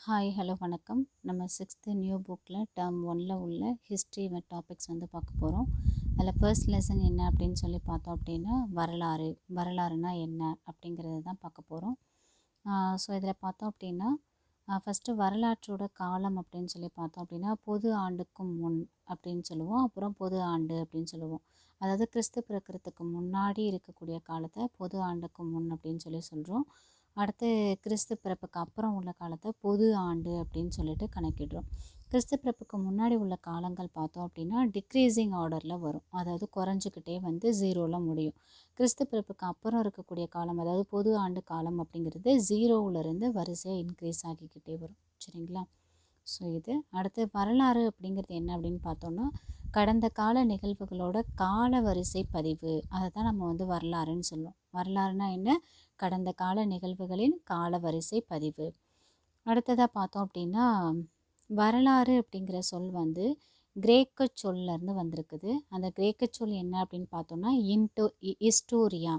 Hi hello வணக்கம். நம்ம 6th new புக்கில் டேர்ம் 1ல் உள்ள ஹிஸ்ட்ரி டாபிக்ஸ் வந்து பார்க்க போகிறோம். அதில் ஃபர்ஸ்ட் லெசன் என்ன அப்படின்னு சொல்லி பார்த்தோம் அப்படின்னா வரலாறுனா என்ன அப்படிங்கிறது தான் பார்க்க போகிறோம். ஸோ இதில் பார்த்தோம் அப்படின்னா ஃபஸ்ட்டு வரலாற்றோட காலம் அப்படின்னு சொல்லி பார்த்தோம் அப்படின்னா பொது ஆண்டுக்கும் முன் அப்படின்னு சொல்லுவோம். அப்புறம் பொது ஆண்டு அப்படின்னு சொல்லுவோம். அதாவது கிறிஸ்து பிறக்கிறதுக்கு முன்னாடி இருக்கக்கூடிய காலத்தை பொது ஆண்டுக்கு முன் அப்படின்னு சொல்கிறோம். அடுத்து கிறிஸ்து பிறப்புக்கு அப்புறம் உள்ள காலத்தை பொது ஆண்டு அப்படின்னு சொல்லிட்டு கணக்கிடுறோம். கிறிஸ்து பிறப்புக்கு முன்னாடி உள்ள காலங்கள் பார்த்தோம் அப்படின்னா டிக்ரீசிங் ஆர்டரில் வரும். அதாவது குறைஞ்சிக்கிட்டே வந்து 0ல் முடியும். கிறிஸ்து பிறப்புக்கு அப்புறம் இருக்கக்கூடிய காலம் அதாவது பொது ஆண்டு காலம் அப்படிங்கிறது 0லேருந்து வரிசையாக இன்க்ரீஸ் ஆகிக்கிட்டே வரும். சரிங்களா? ஸோ இது அடுத்து வரலாறு அப்படிங்கிறது என்ன அப்படின்னு பார்த்தோன்னா கடந்த கால நிகழ்வுகளோட கால வரிசை பதிவு, அதை தான் நம்ம வந்து வரலாறுன்னு சொல்லுவோம். வரலாறுனா என்ன? கடந்த கால நிகழ்வுகளின் கால வரிசை பதிவு. அடுத்ததாக பார்த்தோம் அப்படின்னா வரலாறு அப்படிங்கிற சொல் வந்து கிரேக்க சொல்லேருந்து வந்திருக்குது. அந்த கிரேக்க சொல் என்ன அப்படின்னு பார்த்தோம்னா ஹிஸ்டோரியா.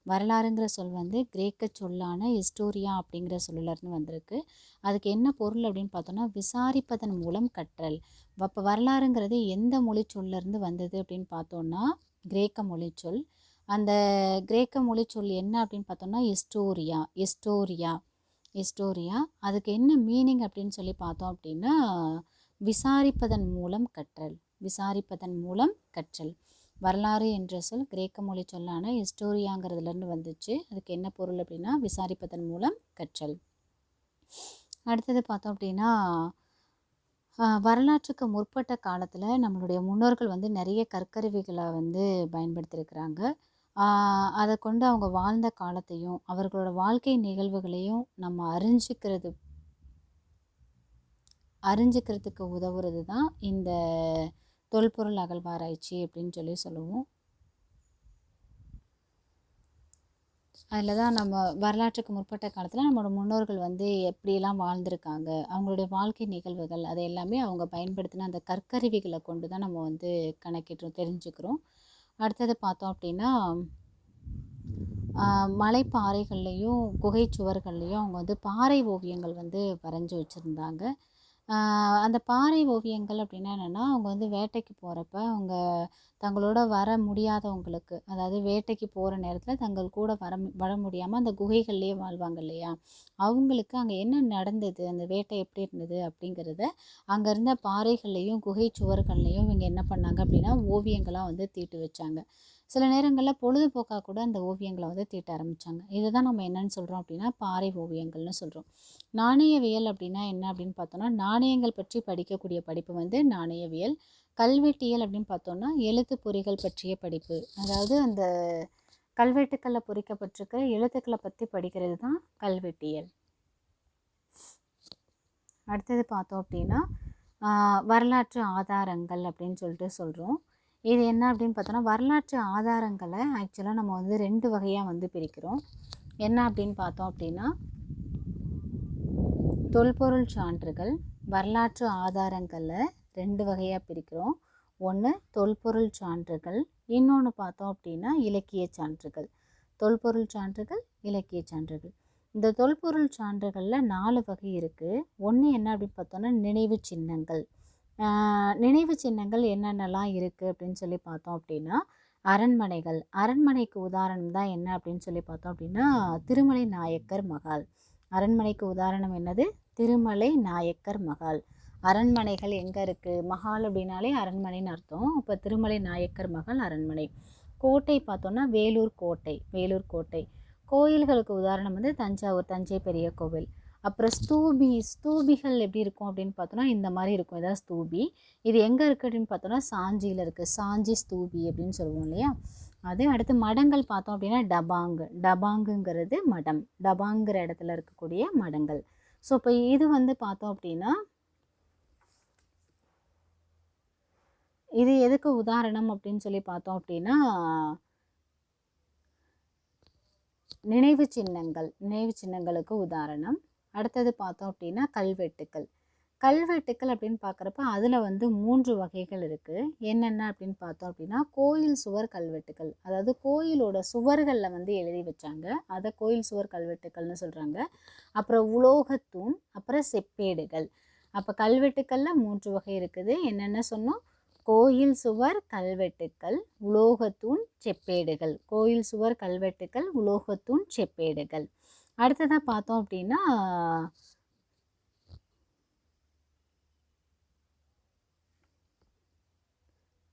வரலாறுங்கிற சொல் வந்து கிரேக்க சொல்லான ஹிஸ்டோரியா அப்படிங்கிற சொல்லிலேருந்து வந்திருக்கு. அதுக்கு என்ன பொருள் அப்படின்னு பார்த்தோன்னா விசாரிப்பதன் மூலம் கற்றல். அப்போ வரலாறுங்கிறது எந்த மொழி சொல்லேருந்து வந்தது அப்படின்னு பார்த்தோன்னா கிரேக்க மொழி சொல். அந்த கிரேக்க மொழி சொல் என்ன அப்படின்னு பார்த்தோன்னா ஹிஸ்டோரியா. அதுக்கு என்ன மீனிங் அப்படின்னு சொல்லி பார்த்தோம் அப்படின்னா விசாரிப்பதன் மூலம் கற்றல். வரலாறு என்ற சொல் கிரேக்க மொழி சொல்லான ஹிஸ்டோரியாங்கிறதுலேருந்து வந்துச்சு. அதுக்கு என்ன பொருள் அப்படின்னா விசாரிப்பதன் மூலம் கற்றல். அடுத்தது பார்த்தோம் அப்படின்னா வரலாற்றுக்கு முற்பட்ட காலத்தில் நம்மளுடைய முன்னோர்கள் வந்து நிறைய கற்கருவிகளை வந்து பயன்படுத்தியிருக்கிறாங்க. அதை கொண்டு அவங்க வாழ்ந்த காலத்தையும் அவர்களோட வாழ்க்கை நிகழ்வுகளையும் நம்ம அறிஞ்சிக்கிறதுக்கு உதவுறது தான் இந்த தொல்பொருள் அகழ்வாராய்ச்சி அப்படின்னு சொல்லுவோம். அதில் தான் நம்ம வரலாற்றுக்கு முற்பட்ட காலத்தில் நம்மளோட முன்னோர்கள் வந்து எப்படியெல்லாம் வாழ்ந்திருக்காங்க, அவங்களுடைய வாழ்க்கை நிகழ்வுகள் அதை எல்லாமே அவங்க பயன்படுத்தின அந்த கற்கருவிகளை கொண்டு தான் நம்ம வந்து தெரிஞ்சுக்கிறோம். அடுத்தது பார்த்தோம் அப்படின்னா மலைப்பாறைகள்லேயும் குகை சுவர்கள்லேயும் அவங்க வந்து பாறை ஓவியங்கள் வந்து வரைஞ்சி வச்சுருந்தாங்க. அந்த பாறை ஓவியங்கள் அப்படின்னா என்னென்னா அவங்க வந்து வேட்டைக்கு போகிறப்ப அவங்க தங்களோட வர முடியாதவங்களுக்கு, அதாவது வேட்டைக்கு போகிற நேரத்தில் தங்கள் கூட வர முடியாமல் அந்த குகைகள்லேயே வாழ்வாங்க இல்லையா, அவங்களுக்கு அங்கே என்ன நடந்தது, அந்த வேட்டை எப்படி இருந்தது அப்படிங்கிறத அங்கே இருந்த பாறைகள்லேயும் குகை சுவர்கள்லேயும் இவங்க என்ன பண்ணாங்க அப்படின்னா ஓவியங்களாக வந்து தீட்டு வச்சாங்க. சில நேரங்களில் பொழுதுபோக்காக கூட அந்த ஓவியங்களை வந்து தீட்ட ஆரம்பித்தாங்க. இதை தான் நம்ம என்னென்னு சொல்கிறோம் அப்படின்னா பாறை ஓவியங்கள்னு சொல்கிறோம். நாணயவியல் அப்படின்னா என்ன அப்படின்னு பார்த்தோன்னா நாணயங்கள் பற்றி படிக்கக்கூடிய படிப்பு வந்து நாணயவியல். கல்வெட்டியல் அப்படின்னு பார்த்தோன்னா எழுத்து பொறிகள் பற்றிய படிப்பு, அதாவது அந்த கல்வெட்டுக்களில் பொறிக்கப்பட்டிருக்கிற எழுத்துக்களை பற்றி படிக்கிறது தான் கல்வெட்டியல். அடுத்தது பார்த்தோம் அப்படின்னா வரலாற்று ஆதாரங்கள் அப்படின்னு சொல்கிறோம். இது என்ன அப்படின்னு பார்த்தோன்னா வரலாற்று ஆதாரங்களை ஆக்சுவலாக நம்ம வந்து 2 வகையாக வந்து பிரிக்கிறோம். என்ன அப்படின்னு பார்த்தோம் அப்படின்னா தொல்பொருள் சான்றுகள், வரலாற்று ஆதாரங்களை 2 வகையாக பிரிக்கிறோம். ஒன்று தொல்பொருள் சான்றுகள், இன்னொன்று பார்த்தோம் அப்படின்னா இலக்கிய சான்றுகள். தொல்பொருள் சான்றுகள், இலக்கிய சான்றுகள். இந்த தொல்பொருள் சான்றுகளில் 4 வகை இருக்குது. ஒன்று என்ன அப்படின்னு பார்த்தோன்னா நினைவு சின்னங்கள். நினைவு சின்னங்கள் என்னென்னலாம் இருக்குது அப்படின்னு சொல்லி பார்த்தோம் அப்படின்னா அரண்மனைகள். அரண்மனைக்கு உதாரணம் தான் என்ன அப்படின்னு சொல்லி பார்த்தோம் அப்படின்னா திருமலை நாயக்கர் மகால். அரண்மனைக்கு உதாரணம் என்னது? திருமலை நாயக்கர் மகால். அரண்மனைகள் எங்கே இருக்குது? மகால் அப்படின்னாலே அரண்மனைன்னு அர்த்தம். அப்போ திருமலை நாயக்கர் மகால் அரண்மனை. கோட்டை பார்த்தோன்னா வேலூர் கோட்டை. கோயில்களுக்கு உதாரணம் வந்து தஞ்சாவூர் தஞ்சை பெரிய கோவில். அப்புறம் ஸ்தூபிகள் எப்படி இருக்கும் அப்படின்னு பார்த்தோன்னா இந்த மாதிரி இருக்கும். இதான் ஸ்தூபி. இது எங்கே இருக்குது அப்படின்னு பார்த்தோன்னா சாஞ்சியில் இருக்குது. சாஞ்சி ஸ்தூபி அப்படின்னு சொல்லுவோம் இல்லையா, அது. அடுத்து மடங்கள் பார்த்தோம் அப்படின்னா டபாங்குங்கிறது மடம். டபாங்கிற இடத்துல இருக்கக்கூடிய மடங்கள். ஸோ இப்போ இது வந்து பார்த்தோம் அப்படின்னா இது எதுக்கு உதாரணம் அப்படின்னு சொல்லி பார்த்தோம் அப்படின்னா நினைவு சின்னங்களுக்கு உதாரணம். அடுத்தது பார்த்தோம் அப்படின்னா கல்வெட்டுக்கள் அப்படின்னு பார்க்குறப்ப அதில் வந்து 3 வகைகள் இருக்குது. என்னென்ன அப்படின்னு பார்த்தோம் அப்படின்னா கோயில் சுவர் கல்வெட்டுக்கள், அதாவது கோயிலோட சுவர்களில் வந்து எழுதி வச்சாங்க, அதை கோயில் சுவர் கல்வெட்டுக்கள்னு சொல்கிறாங்க. அப்புறம் உலோகத்தூண், அப்புறம் செப்பேடுகள். அப்போ கல்வெட்டுக்களில் 3 வகை இருக்குது. என்னென்ன சொன்னோம்? கோயில் சுவர், கல்வெட்டுக்கள், உலோகத்தூண், செப்பேடுகள். கோயில் சுவர், கல்வெட்டுக்கள், உலோகத்தூண், செப்பேடுகள். அடுத்ததாக பார்த்தோம் அப்படின்னா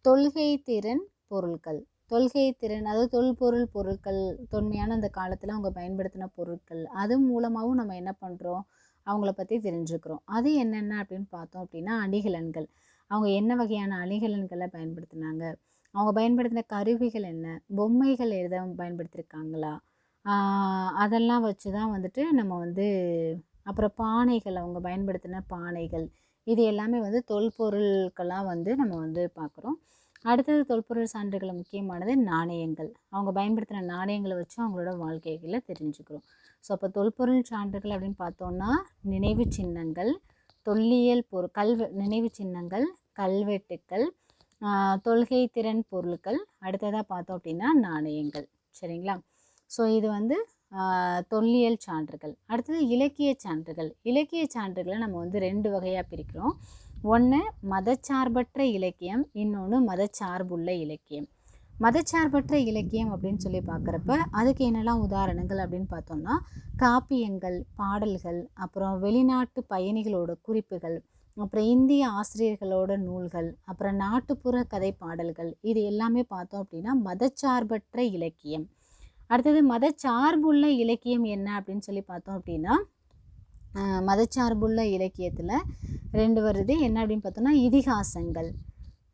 தொல்கை திறன் பொருட்கள். தொல்கை திறன் அதாவது தொல்பொருள் பொருட்கள், தொன்மையான அந்த காலத்தில் அவங்க பயன்படுத்தின பொருட்கள், அது மூலமாகவும் நம்ம என்ன பண்ணுறோம், அவங்கள பற்றி தெரிஞ்சுக்கிறோம். அது என்னென்ன அப்படின்னு பார்த்தோம் அப்படின்னா அணிகலன்கள். அவங்க என்ன வகையான அணிகலன்களை பயன்படுத்தினாங்க, அவங்க பயன்படுத்தின கருவிகள் என்ன, பொம்மைகள் எதுவும் பயன்படுத்தியிருக்காங்களா, அதெல்லாம் வச்சு தான் வந்துட்டு நம்ம வந்து அப்புறம் பானைகள், அவங்க பயன்படுத்தின பானைகள், இது எல்லாமே வந்து தொல்பொருட்களாக வந்து நம்ம வந்து பார்க்குறோம். அடுத்தது தொல்பொருள் சான்றுகளில் முக்கியமானது நாணயங்கள். அவங்க பயன்படுத்தின நாணயங்களை வச்சு அவங்களோட வாழ்க்கைகளை தெரிஞ்சுக்கிறோம். ஸோ அப்போ தொல்பொருள் சான்றுகள் அப்படின்னு பார்த்தோன்னா நினைவு சின்னங்கள், தொல்லியல் நினைவு சின்னங்கள், கல்வெட்டுக்கள், தொல்கை திறன் பொருட்கள், அடுத்ததாக பார்த்தோம் அப்படின்னா நாணயங்கள். சரிங்களா? ஸோ இது வந்து தொல்லியல் சான்றுகள். அடுத்தது இலக்கிய சான்றுகள். இலக்கிய சான்றுகளை நம்ம வந்து 2 வகையாக பிரிக்கிறோம். ஒன்று மதச்சார்பற்ற இலக்கியம், இன்னொன்று மதச்சார்புள்ள இலக்கியம். மதச்சார்பற்ற இலக்கியம் அப்படின்னு சொல்லி பார்க்குறப்ப அதுக்கு என்னெல்லாம் உதாரணங்கள் அப்படின்னு பார்த்தோம்னா காப்பியங்கள், பாடல்கள், அப்புறம் வெளிநாட்டு பயணிகளோட குறிப்புகள், அப்புறம் இந்திய ஆசிரியர்களோட நூல்கள், அப்புறம் நாட்டுப்புற கதை பாடல்கள், இது எல்லாமே பார்த்தோம் அப்படின்னா மதச்சார்பற்ற இலக்கியம். அடுத்தது மதச்சார்புள்ள இலக்கியம் என்ன அப்படின்னு சொல்லி பார்த்தோம் அப்படின்னா மதச்சார்புள்ள இலக்கியத்தில் 2 வருது. என்ன அப்படின்னு பார்த்தோம்னா இதிகாசங்கள்.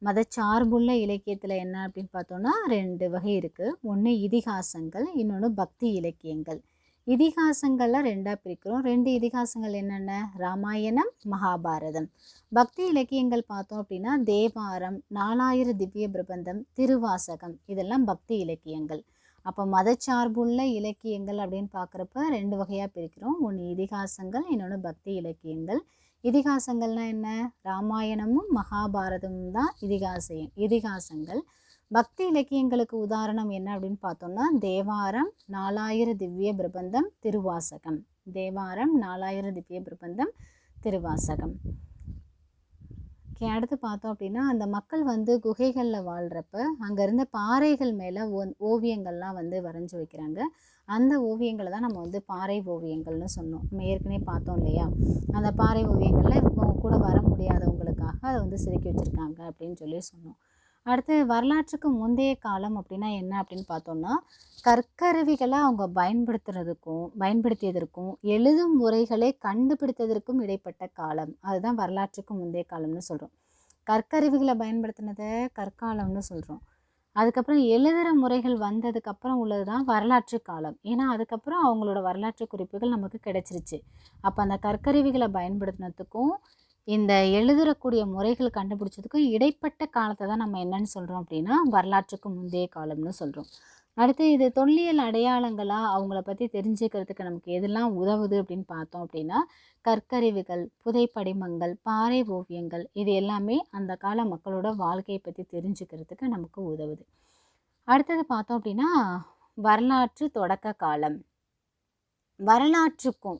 மதச்சார்புள்ள இலக்கியத்தில் என்ன அப்படின்னு பார்த்தோம்னா 2 வகை இருக்குது. ஒன்று இதிகாசங்கள், இன்னொன்று பக்தி இலக்கியங்கள். இதிகாசங்களில் 2ஆக பிரிக்கிறோம். 2 இதிகாசங்கள் என்னென்ன? ராமாயணம், மகாபாரதம். பக்தி இலக்கியங்கள் பார்த்தோம் அப்படின்னா தேவாரம், 4000 திவ்ய பிரபந்தம், திருவாசகம், இதெல்லாம் பக்தி இலக்கியங்கள். அப்போ மதச்சார்புள்ள இலக்கியங்கள் அப்படின்னு பார்க்குறப்ப 2 வகையாக பிரிக்கிறோம். ஒன்று இதிகாசங்கள், இன்னொன்று பக்தி இலக்கியங்கள். இதிகாசங்கள்னால் என்ன? ராமாயணமும் மகாபாரதமும் தான் இதிகாசங்கள். பக்தி இலக்கியங்களுக்கு உதாரணம் என்ன அப்படின்னு பார்த்தோம்னா தேவாரம், 4000 திவ்ய பிரபந்தம், திருவாசகம். தேவாரம், 4000 திவ்ய பிரபந்தம், திருவாசகம். அடுத்து பார்த்தோம் அப்படின்னா அந்த மக்கள் வந்து குகைகளில் வாழ்கிறப்ப அங்கே இருந்த பாறைகள் மேலே ஓவியங்கள்லாம் வந்து வரைஞ்சி வைக்கிறாங்க. அந்த ஓவியங்களை தான் நம்ம வந்து பாறை ஓவியங்கள்னு சொன்னோம். நம்ம ஏற்கனவே பார்த்தோம் இல்லையா? அந்த பாறை ஓவியங்களில் இப்போ கூட வர முடியாதவங்களுக்காக அதை வந்து செதுக்கி வச்சுருக்காங்க அப்படின்னு சொல்லி சொன்னோம். அடுத்து வரலாற்றுக்கு முந்தைய காலம் அப்படின்னா என்ன அப்படின்னு பார்த்தோம்னா கற்கருவிகளை அவங்க பயன்படுத்தியதற்கும் எழுதும் முறைகளை கண்டுபிடித்ததற்கும் இடைப்பட்ட காலம், அதுதான் வரலாற்றுக்கு முந்தைய காலம்னு சொல்கிறோம். கற்கருவிகளை பயன்படுத்தினதை கற்காலம்னு சொல்கிறோம். அதுக்கப்புறம் எழுதுகிற முறைகள் வந்ததுக்கப்புறம் உள்ளது தான் வரலாற்று காலம். ஏன்னா அதுக்கப்புறம் அவங்களோட வரலாற்று குறிப்புகள் நமக்கு கிடைச்சிருச்சு. அப்போ அந்த கற்கருவிகளை பயன்படுத்தினதுக்கும் இந்த எழுதுறக்கூடிய முறைகள் கண்டுபிடிச்சதுக்கும் இடைப்பட்ட காலத்தை தான் நம்ம என்னன்னு சொல்கிறோம் அப்படின்னா வரலாற்றுக்கு முந்தைய காலம்னு சொல்கிறோம். அடுத்து இது தொல்லியல் அடையாளங்களாக அவங்கள பற்றி தெரிஞ்சுக்கிறதுக்கு நமக்கு எதெல்லாம் உதவுது அப்படின்னு பார்த்தோம் அப்படின்னா கற்கருவிகள், புதைப்படிமங்கள், பாறை ஓவியங்கள், இது எல்லாமே அந்த கால மக்களோட வாழ்க்கையை பற்றி தெரிஞ்சுக்கிறதுக்கு நமக்கு உதவுது. அடுத்தது பார்த்தோம் அப்படின்னா வரலாற்று தொடக்க காலம். வரலாற்றுக்கும்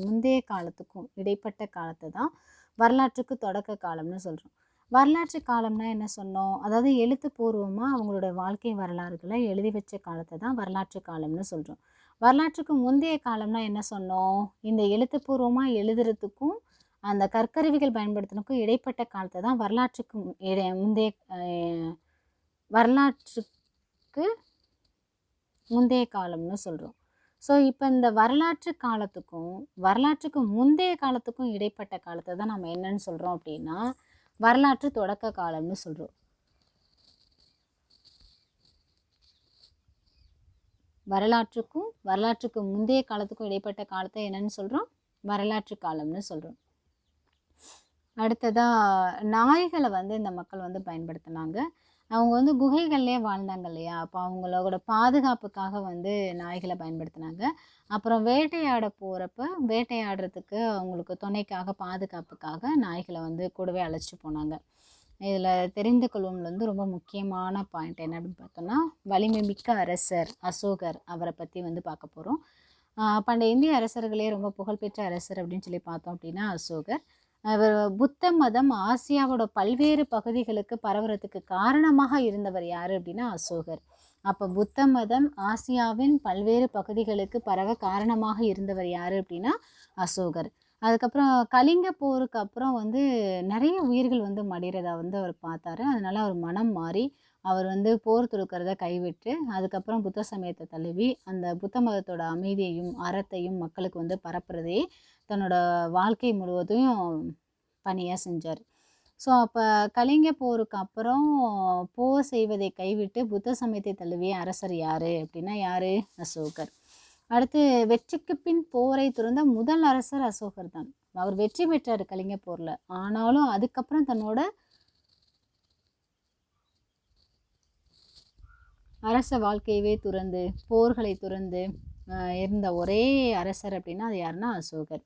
முந்தைய காலத்துக்கும் இடைப்பட்ட காலத்தை தான் வரலாற்றுக்கு தொடக்க காலம்னு சொல்கிறோம். வரலாற்று காலம்னா என்ன சொன்னோம்? அதாவது எழுத்துப்பூர்வமாக அவங்களோட வாழ்க்கை வரலாறுகளை எழுதி வச்ச காலத்தை தான் வரலாற்று காலம்னு சொல்கிறோம். வரலாற்றுக்கு முந்தைய காலம்னா என்ன சொன்னோம்? இந்த எழுத்துப்பூர்வமாக எழுதுறதுக்கும் அந்த கற்கருவிகள் பயன்படுத்தினதுக்கும் இடைப்பட்ட காலத்தை தான் வரலாற்றுக்கு முந்தைய காலம்னு சொல்கிறோம். ஸோ இப்போ இந்த வரலாற்றுக்கு முந்தைய காலத்துக்கும் இடைப்பட்ட காலத்தை தான் நம்ம என்னன்னு சொல்கிறோம் அப்படின்னா வரலாற்று தொடக்க காலம்னு சொல்கிறோம். வரலாற்றுக்கு முந்தைய காலத்துக்கும் இடைப்பட்ட காலத்தை என்னன்னு சொல்கிறோம்? வரலாற்று காலம்னு சொல்கிறோம். அடுத்ததாக நாய்களை வந்து இந்த மக்கள் வந்து பயன்படுத்தினாங்க. அவங்க வந்து குகைகள்லேயே வாழ்ந்தாங்க இல்லையா? அப்போ அவங்களோட பாதுகாப்புக்காக வந்து நாய்களை பயன்படுத்தினாங்க. அப்புறம் வேட்டையாடுறதுக்கு அவங்களுக்கு துணைக்காக பாதுகாப்புக்காக நாய்களை வந்து கூடவே அழைச்சிட்டு போனாங்க. இதில் தெரிந்து கொள்வோம்ல வந்து ரொம்ப முக்கியமான பாயிண்ட் என்ன அப்படின்னு பார்த்தோம்னா வலிமை மிக்க அரசர் அசோகர், அவரை பற்றி வந்து பார்க்க போகிறோம். பண்டைய இந்திய அரசர்களே ரொம்ப புகழ்பெற்ற அரசர் அப்படின்னு சொல்லி பார்த்தோம் அப்படின்னா அசோகர். அவர் புத்த மதம் ஆசியாவோட பல்வேறு பகுதிகளுக்கு பரவுறதுக்கு காரணமாக இருந்தவர் யார் அப்படின்னா அசோகர். அப்போ புத்த மதம் ஆசியாவின் பல்வேறு பகுதிகளுக்கு பரவ காரணமாக இருந்தவர் யார் அப்படின்னா அசோகர். அதுக்கப்புறம் கலிங்க போருக்கு அப்புறம் வந்து நிறைய உயிர்கள் வந்து மடிகிறதா வந்து அவர் பார்த்தாரு. அதனால அவர் மனம் மாறி அவர் வந்து போர் தொடுக்கிறத கைவிட்டு அதுக்கப்புறம் புத்த சமயத்தை தழுவி அந்த புத்த மதத்தோட அமைதியையும் அறத்தையும் மக்களுக்கு வந்து பரப்புறதே தன்னோட வாழ்க்கை முழுவதும் பணியாக செஞ்சார். ஸோ அப்போ கலிங்க போருக்கு அப்புறம் போர் செய்வதை கைவிட்டு புத்த சமயத்தை தழுவிய அரசர் யார் அப்படின்னா யார்? அசோகர். அடுத்து வெற்றிக்கு பின் போரை துறந்த முதல் அரசர் அசோகர் தான். அவர் வெற்றி பெற்றார் கலிங்க போரில். ஆனாலும் அதுக்கப்புறம் தன்னோட அரச வாழ்க்கையவே துறந்து போர்களை துறந்து இருந்த ஒரே அரசர் அப்படின்னா அது யாருன்னா அசோகர்.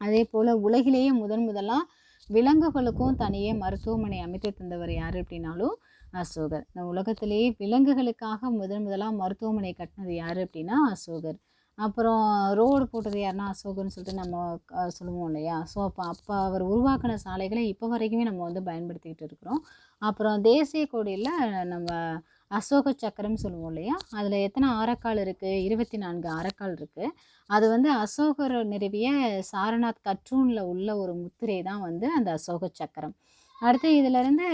அதே போல் உலகிலேயே முதலாக விலங்குகளுக்கும் தனியே மருத்துவமனை அமைத்து தந்தவர் யார் அப்படின்னாலும் அசோகர். இந்த உலகத்திலேயே விலங்குகளுக்காக முதலாக மருத்துவமனை கட்டினது யார் அப்படின்னா அசோகர். அப்புறம் ரோடு போட்டது யாருன்னா அசோகர்னு சொல்லிட்டு நம்ம சொல்லுவோம் இல்லையா? ஸோ அப்போ அவர் உருவாக்கின சாலைகளை இப்போ வரைக்குமே நம்ம வந்து பயன்படுத்திக்கிட்டு இருக்கிறோம். அப்புறம் தேசிய கொடியில் நம்ம அசோக சக்கரம் சொல்லுவோம் இல்லையா? அதில் எத்தனை ஆரக்கால் இருக்குது? 24 ஆரக்கால் இருக்குது. அது வந்து அசோகர் நிறுவிய சாரநாத் கற்றூனில் உள்ள ஒரு முத்திரை தான் வந்து அந்த அசோக சக்கரம். அடுத்து இதிலேருந்து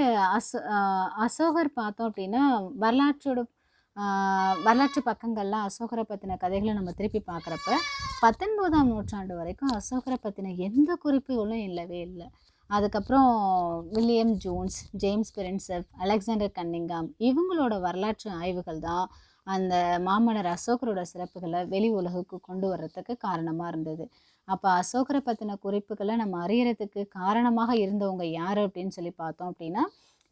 அசோகர் பார்த்தோம் அப்படின்னா வரலாற்று பக்கங்கள்லாம் அசோகரை பற்றின கதைகளை நம்ம திருப்பி பார்க்குறப்ப 19ஆம் நூற்றாண்டு வரைக்கும் அசோகரை பற்றின எந்த குறிப்புகளும் இல்லவே இல்லை. அதுக்கப்புறம் William Jones, James Prinsep, Alexander Cunningham இவங்களோட வரலாற்று ஆய்வுகள் தான் அந்த மாமன்னர் அசோகரோட சிறப்புகளை வெளி உலகுக்கு கொண்டு வர்றதுக்கு காரணமாக இருந்தது. அப்போ அசோகரை பற்றின குறிப்புகளை நம்ம அறியறதுக்கு காரணமாக இருந்தவங்க யார் அப்படின்னு சொல்லி பார்த்தோம் அப்படின்னா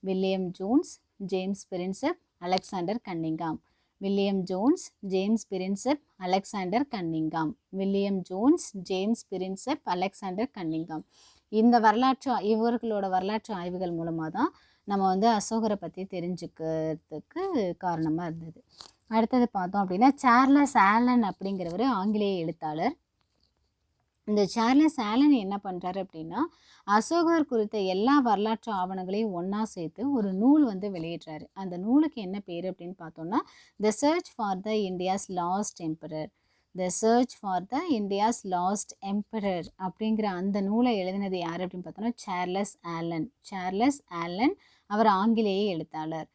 William Jones, James Prinsep, Alexander Cunningham. William Jones, James Prinsep, Alexander Cunningham. William Jones, James Prinsep, Alexander Cunningham. இந்த இவர்களோட வரலாற்று ஆய்வுகள் மூலமாக தான் நம்ம வந்து அசோகரை பற்றி தெரிஞ்சுக்கிறதுக்கு காரணமாக இருந்தது. அடுத்தது பார்த்தோம் அப்படின்னா சார்லஸ் ஆலன் அப்படிங்கிறவர் ஆங்கிலேய எழுத்தாளர். இந்த சார்லஸ் ஆலன் என்ன பண்ணுறாரு அப்படின்னா அசோகர் குறித்த எல்லா வரலாற்று ஆவணங்களையும் ஒன்றா சேர்த்து ஒரு நூல் வந்து வெளியிடுறாரு. அந்த நூலுக்கு என்ன பேர் அப்படின்னு பார்த்தோம்னா the church for the India's last emperor. The church for the India's last emperor அப்படிங்கிற அந்த நூலை எழுதினது யார் அப்படின்னு பார்த்தோன்னா சார்லஸ் ஆலன். சார்லஸ் ஆலன் அவர் ஆங்கிலேய எழுத்தாளர்.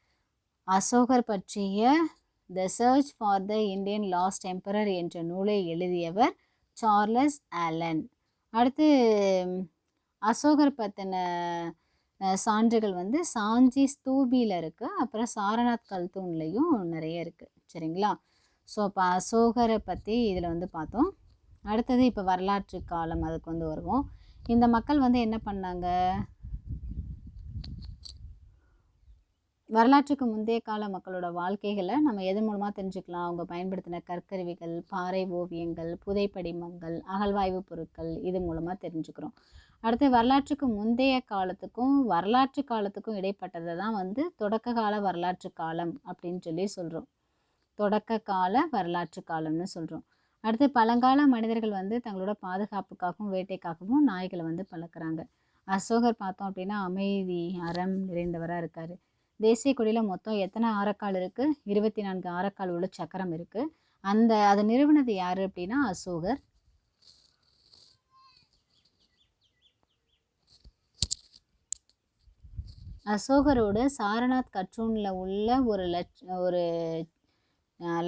அசோகர் பற்றிய the church for the Indian last emperor என்ற நூலை எழுதியவர் சார்லஸ் ஆலன். அடுத்து அசோகர் பற்றின சான்றுகள் வந்து சாஞ்சி ஸ்தூபியில் இருக்குது. அப்புறம் சாரநாத் கல்தூன்லேயும் நிறைய இருக்குது. சரிங்களா? ஸோ அப்போ அசோகரை பற்றி இதில் வந்து பார்த்தோம். அடுத்தது இப்போ வரலாற்று காலம் அதுக்கு வந்து வருவோம். இந்த மக்கள் வந்து என்ன பண்ணாங்க? வரலாற்றுக்கு முந்தைய கால மக்களோட வாழ்க்கைகளை நம்ம எது மூலமாக தெரிஞ்சுக்கலாம்? அவங்க பயன்படுத்தின கற்கருவிகள், பாறை ஓவியங்கள், புதைப்படிமங்கள், அகழ்வாய்வு பொருட்கள் இது மூலமாக தெரிஞ்சுக்கிறோம். அடுத்து வரலாற்றுக்கு முந்தைய காலத்துக்கும் வரலாற்று காலத்துக்கும் இடைப்பட்டதை தான் வந்து தொடக்க கால வரலாற்று காலம் அப்படின்னு சொல்லி சொல்கிறோம். தொடக்க கால வரலாற்று காலம்னு சொல்கிறோம். அடுத்து பழங்கால மனிதர்கள் வந்து தங்களோட பாதுகாப்புக்காகவும் வேட்டைக்காகவும் நாய்களை வந்து பழக்கிறாங்க. அசோகர் பார்த்தோம் அப்படின்னா அமைதி அறம் நிறைந்தவராக இருக்கார். தேசிய கொடியில் மொத்தம் எத்தனை ஆரக்கால் இருக்குது? 24 ஆரக்கால் உள்ள சக்கரம் இருக்குது. அதை நிறுவனது யார் அப்படின்னா அசோகர். அசோகரோட சாரநாத் கற்றூனில் உள்ள ஒரு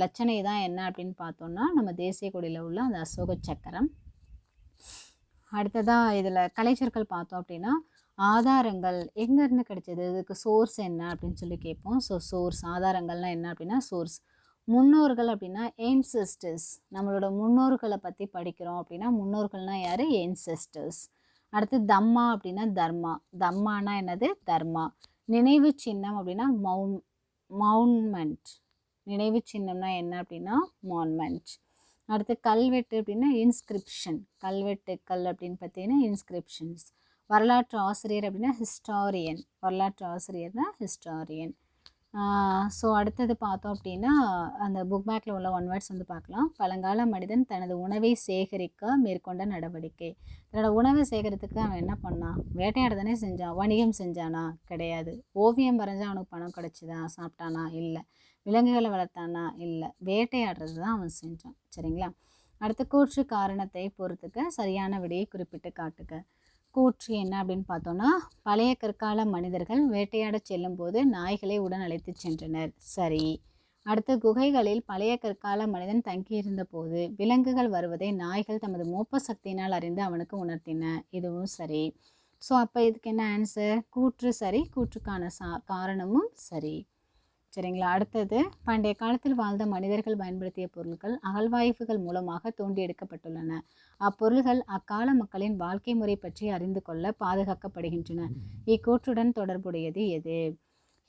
லட்சணை தான் என்ன அப்படின்னு பார்த்தோம்னா நம்ம தேசிய கொடியில் உள்ள அந்த அசோக சக்கரம். அடுத்ததாக இதில் கலைச்சொற்கள் பார்த்தோம் அப்படின்னா ஆதாரங்கள் எங்கேருந்து கிடைச்சது, இதுக்கு சோர்ஸ் என்ன அப்படின்னு சொல்லி கேட்போம். ஸோ சோர்ஸ் ஆதாரங்கள்லாம் என்ன அப்படின்னா சோர்ஸ். முன்னோர்கள் அப்படின்னா ஏன்செஸ்டர்ஸ். நம்மளோட முன்னோர்களை பற்றி படிக்கிறோம் அப்படின்னா முன்னோர்கள்னால் யார்? ஏன்செஸ்டர்ஸ். அடுத்து தம்மா அப்படின்னா தர்மா. தம்மானா என்னது? தர்மா. நினைவு சின்னம் அப்படின்னா மவுன்மெண்ட். நினைவு சின்னம்னா என்ன அப்படின்னா மான்மெண்ட். அடுத்து கல்வெட்டு அப்படின்னா இன்ஸ்கிரிப்ஷன். கல்வெட்டுக்கள் அப்படின்னு பார்த்தீங்கன்னா இன்ஸ்கிரிப்ஷன்ஸ். வரலாற்று ஆசிரியர் அப்படின்னா ஹிஸ்டாரியன். வரலாற்று ஆசிரியர்னா ஹிஸ்டாரியன். ஸோ அடுத்தது பார்த்தோம் அப்படின்னா அந்த புக் பேக்கில் உள்ள ஒன் வேர்ட்ஸ் வந்து பார்க்கலாம். பழங்கால மனிதன் தனது உணவை சேகரிக்க மேற்கொண்ட நடவடிக்கை. தன்னோட உணவை சேகரித்துக்கு அவன் என்ன பண்ணான்? வேட்டையாட தானே செஞ்சான். வணிகம் செஞ்சானா? கிடையாது. ஓவியம் வரைஞ்சா அவனுக்கு பணம் கிடச்சிதா? சாப்பிட்டானா? இல்லை. விலங்குகளை வளர்த்தானா? இல்லை. வேட்டையாடுறது தான் அவன் செஞ்சான். சரிங்களா? அடுத்த கூற்று காரணத்தை பொறுத்துக்க சரியான விடையை குறிப்பிட்டு காட்டுக. கூற்று என்ன அப்படின்னு பார்த்தோன்னா, பழைய கற்கால மனிதர்கள் வேட்டையாட செல்லும் போது நாய்களை உடன் அழைத்து சென்றனர். சரி. அடுத்து குகைகளில் பழைய கற்கால மனிதன் தங்கியிருந்த போது விலங்குகள் வருவதை நாய்கள் தமது மோப்ப சக்தியினால் அறிந்து அவனுக்கு உணர்த்தின. இதுவும் சரி. ஸோ அப்போ இதுக்கு என்ன ஆன்சர்? கூற்று சரி, கூற்றுக்கான காரணமும் சரி. சரிங்களா? அடுத்தது பண்டைய காலத்தில் வாழ்ந்த மனிதர்கள் பயன்படுத்திய பொருட்கள் அகழ்வாய்வுகள் மூலமாக தோண்டி எடுக்கப்பட்டுள்ளன. அப்பொருள்கள் அக்கால மக்களின் வாழ்க்கை முறை பற்றி அறிந்து கொள்ள பாதுகாக்கப்படுகின்றன. இக்கூற்றுடன் தொடர்புடையது எது?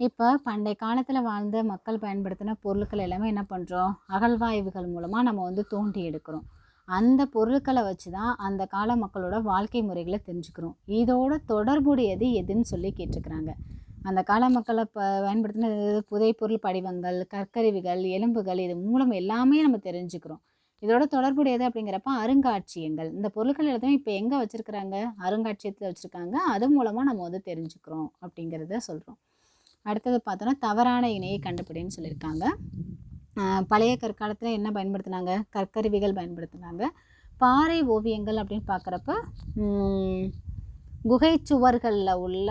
இப்போ பண்டைய காலத்தில் வாழ்ந்த மக்கள் பயன்படுத்தின பொருட்கள் எல்லாமே என்ன பண்ணுறோம்? அகழ்வாய்வுகள் மூலமாக நம்ம வந்து தோண்டி எடுக்கிறோம். அந்த பொருட்களை வச்சு தான் அந்த கால மக்களோட வாழ்க்கை முறைகளை தெரிஞ்சுக்கிறோம். இதோட தொடர்புடையது எதுன்னு சொல்லி கேட்டிருக்கிறாங்க. அந்த கால மக்களை பயன்படுத்தின புதைப்பொருள் படிவங்கள், கற்கருவிகள், எலும்புகள் இது மூலம் எல்லாமே நம்ம தெரிஞ்சுக்கிறோம். இதோட தொடர்புடையது அப்படிங்கிறப்ப அருங்காட்சியகங்கள். இந்த பொருட்கள் எல்லாத்தையும் இப்போ எங்கே வச்சுருக்குறாங்க? அருங்காட்சியகத்தில் வச்சுருக்காங்க. அது மூலமாக நம்ம வந்து தெரிஞ்சுக்கிறோம் அப்படிங்கிறத சொல்கிறோம். அடுத்தது பார்த்தோன்னா தவறான இணையை கண்டுபிடின்னு சொல்லியிருக்காங்க. பழைய கற்காலத்தில் என்ன பயன்படுத்தினாங்க? கற்கருவிகள் பயன்படுத்தினாங்க. பாறை ஓவியங்கள் அப்படின்னு பார்க்குறப்ப குகை சுவர்களில் உள்ள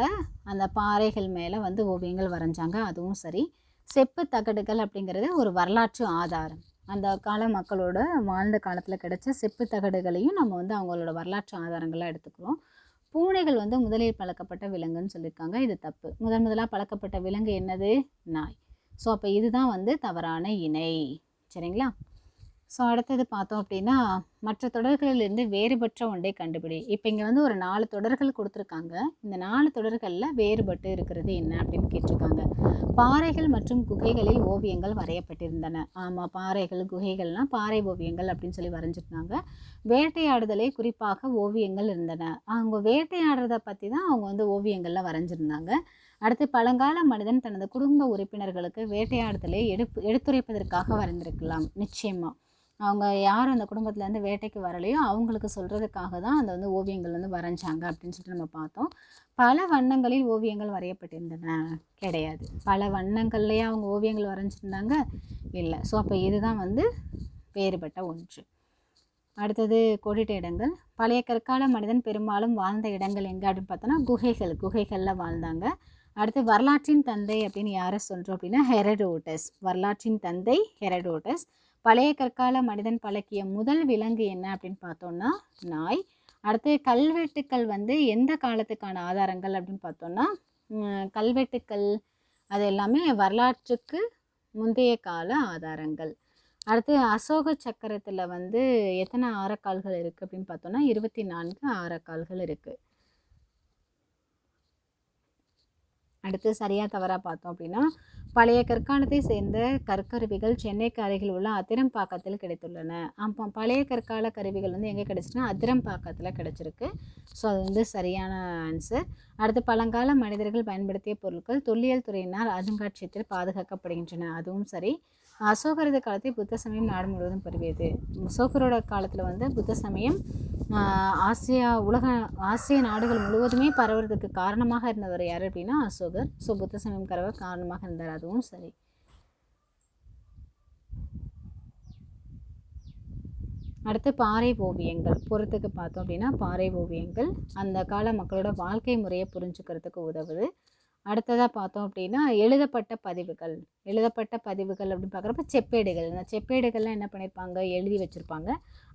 அந்த பாறைகள் மேலே வந்து ஓவியங்கள் வரைஞ்சாங்க. அதுவும் சரி. செப்பு தகடுகள் அப்படிங்கிறது ஒரு வரலாற்று ஆதாரம். அந்த கால மக்களோட வாழ்ந்த காலத்தில் கிடைச்ச செப்பு தகடுகளையும் நம்ம வந்து அவங்களோட வரலாற்று ஆதாரங்களாக எடுத்துக்கிறோம். பூனைகள் வந்து முதலில் பழக்கப்பட்ட விலங்குன்னு சொல்லியிருக்காங்க. இது தப்பு. முதலாக பழக்கப்பட்ட விலங்கு என்னது? நாய். ஸோ அப்போ இதுதான் வந்து தவறான இணை. சரிங்களா? ஸோ அடுத்தது பார்த்தோம் அப்படின்னா மற்ற தொடர்களிலிருந்து வேறுபட்ட ஒன்றை கண்டுபிடி. இப்போ இங்கே வந்து ஒரு 4 தொடர்கள் கொடுத்துருக்காங்க. இந்த 4 தொடர்களில் வேறுபட்டு இருக்கிறது என்ன அப்படின்னு கேட்டிருக்காங்க. பாறைகள் மற்றும் குகைகளில் ஓவியங்கள் வரையப்பட்டிருந்தன. ஆமாம், பாறைகள் குகைகள்னால் பாறை ஓவியங்கள் அப்படின்னு சொல்லி வரைஞ்சிருந்தாங்க. வேட்டையாடுதலே குறிப்பாக ஓவியங்கள் இருந்தன. அவங்க வேட்டையாடுறதை பற்றி தான் அவங்க வந்து ஓவியங்களில் வரைஞ்சிருந்தாங்க. அடுத்து பழங்கால மனிதன் தனது குடும்ப உறுப்பினர்களுக்கு வேட்டையாடுதலை எடுத்துரைப்பதற்காக வரைந்திருக்கலாம். நிச்சயமாக அவங்க யார் அந்த குடும்பத்துலேருந்து வேட்டைக்கு வரலையோ அவங்களுக்கு சொல்கிறதுக்காக தான் அந்த வந்து ஓவியங்கள் வந்து வரைஞ்சாங்க அப்படின்னு சொல்லிட்டு நம்ம பார்த்தோம். பல வண்ணங்களில் ஓவியங்கள் வரையப்பட்டிருந்தன. கிடையாது. பல வண்ணங்கள்லேயே அவங்க ஓவியங்கள் வரைஞ்சிருந்தாங்க? இல்லை. ஸோ அப்போ இதுதான் வந்து வேறுபட்ட ஒன்று. அடுத்தது கோடிட்ட இடங்கள். பழைய கற்கால மனிதன் பெரும்பாலும் வாழ்ந்த இடங்கள் எங்கே அப்படின்னு பார்த்தோன்னா குகைகளில் வாழ்ந்தாங்க. அடுத்து வரலாற்றின் தந்தை அப்படின்னு யாரை சொல்கிறோம் அப்படின்னா ஹெரடோட்டஸ். வரலாற்றின் தந்தை ஹெரடோட்டஸ். பழைய கற்கால மனிதன் பழக்கிய முதல் விலங்கு என்ன அப்படின்னு பார்த்தோன்னா நாய். அடுத்து கல்வெட்டுக்கள் வந்து எந்த காலத்துக்கான ஆதாரங்கள் அப்படின்னு பார்த்தோன்னா கல்வெட்டுக்கள் அது எல்லாமே வரலாற்றுக்கு முந்தைய கால ஆதாரங்கள். அடுத்து அசோக சக்கரத்தில் வந்து எத்தனை ஆரக்கால்கள் இருக்குது அப்படின்னு பார்த்தோன்னா 24 ஆரக்கால்கள் இருக்குது. அடுத்து சரியாக தவறாக பார்த்தோம் அப்படின்னா பழைய கற்காலத்தை சேர்ந்த கற்கருவிகள் சென்னைக்கு அருகில் உள்ள அதிரம்பாக்கத்தில் கிடைத்துள்ளன. அப்போ பழைய கற்கால கருவிகள் வந்து எங்கே கிடைச்சுன்னா அதிரம்பாக்கத்தில் கிடைச்சிருக்கு. ஸோ அது வந்து சரியான ஆன்சர். அடுத்து பழங்கால மனிதர்கள் பயன்படுத்திய பொருட்கள் தொல்லியல் துறையினால் அருங்காட்சியகத்தில் பாதுகாக்கப்படுகின்றன. அதுவும் சரி. அசோகரது காலத்தில் புத்த சமயம் நாடு முழுவதும் பரவியது. அசோகரோட காலத்தில் வந்து புத்த சமயம் ஆசிய நாடுகள் முழுவதுமே பரவுறதுக்கு காரணமாக இருந்தவர் யார் அப்படின்னா அசோகர். ஸோ புத்த சமயம் பரவ காரணமாக இருந்தார். அதுவும் சரி. அடுத்து பாறை ஓவியங்கள் பொறுத்துக்கு பார்த்தோம் அப்படின்னா பாறை ஓவியங்கள் அந்த கால மக்களோட வாழ்க்கை முறையை புரிஞ்சுக்கிறதுக்கு உதவுது. அடுத்ததாக பார்த்தோம் அப்படின்னா எழுதப்பட்ட பதிவுகள் அப்படின்னு பார்க்குறப்ப செப்பேடுகள். இந்த செப்பேடுகள்லாம் என்ன பண்ணியிருப்பாங்க? எழுதி வச்சுருப்பாங்க.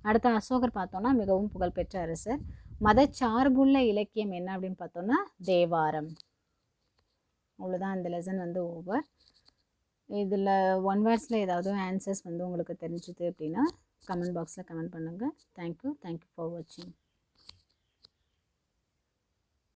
அடுத்த அசோகர் பார்த்தோன்னா மிகவும் புகழ்பெற்ற அரசர். மதச்சார்புள்ள இலக்கியம் என்ன அப்படின்னு பார்த்தோன்னா தேவாரம். அவ்வளோதான், இந்த லெசன் வந்து ஓவர். இதில் ஒன் வேர்ட்ஸில் ஏதாவது ஆன்சர்ஸ் வந்து உங்களுக்கு தெரிஞ்சுது அப்படின்னா கமெண்ட் பாக்ஸில் கமெண்ட் பண்ணுங்கள். தேங்க்யூ ஃபார் வாட்சிங்.